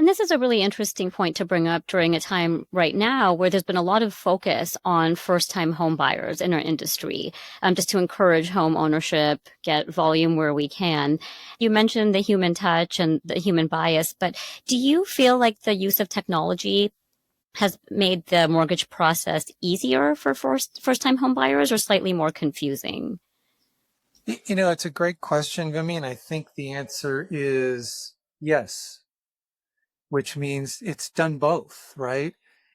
this is a really interesting point to bring up during a time right now where there's been a lot of focus on first-time home buyers in our industry, just to encourage home ownership, get volume where we can. You mentioned the human touch and the human bias, but do you feel like the use of technology has made the mortgage process easier for first-time home buyers or slightly more confusing? It's a great question, Vimy, and I think the answer is yes, which means it's done both, right?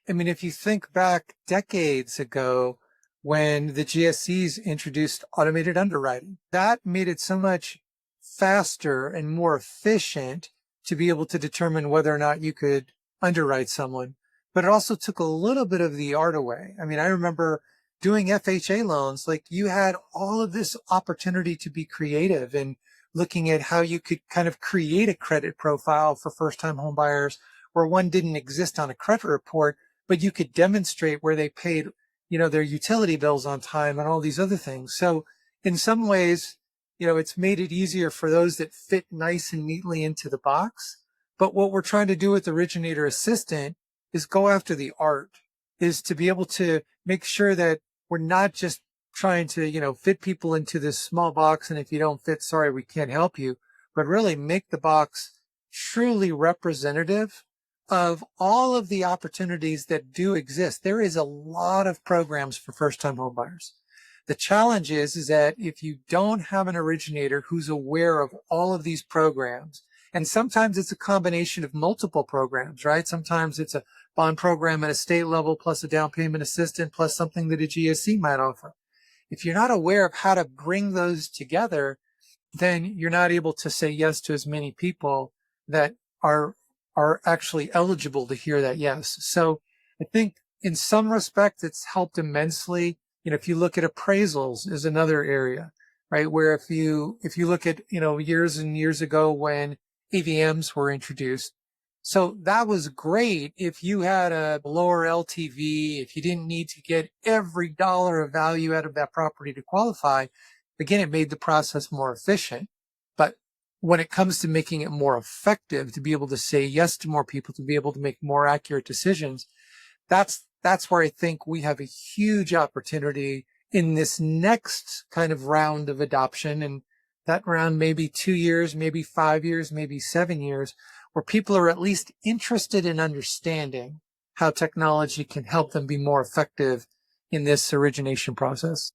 I mean, if you think back decades ago when the GSEs introduced automated underwriting, that made it so much faster and more efficient to be able to determine whether or not you could underwrite someone. But it also took a little bit of the art away. I mean, I remember doing FHA loans, like you had all of this opportunity to be creative and looking at how you could kind of create a credit profile for first-time home buyers where one didn't exist on a credit report, but you could demonstrate where they paid, their utility bills on time and all these other things. So in some ways, it's made it easier for those that fit nice and neatly into the box. But what we're trying to do with Originator Assistant is go after the art, is to be able to make sure that we're not just trying to, fit people into this small box. And if you don't fit, sorry, we can't help you, but really make the box truly representative of all of the opportunities that do exist. There is a lot of programs for first-time home buyers. The challenge is that if you don't have an originator who's aware of all of these programs, and sometimes it's a combination of multiple programs, right? Sometimes it's a bond program at a state level plus a down payment assistant plus something that a GSE might offer. If you're not aware of how to bring those together, then you're not able to say yes to as many people that are actually eligible to hear that yes. So I think in some respect, it's helped immensely. If you look at appraisals is another area, right? Where if you look at, years and years ago when AVMs were introduced, so that was great if you had a lower LTV, if you didn't need to get every dollar of value out of that property to qualify. Again, it made the process more efficient. But when it comes to making it more effective, to be able to say yes to more people, to be able to make more accurate decisions, that's where I think we have a huge opportunity in this next kind of round of adoption. And that round may be 2 years, maybe 5 years, maybe 7 years, where people are at least interested in understanding how technology can help them be more effective in this origination process.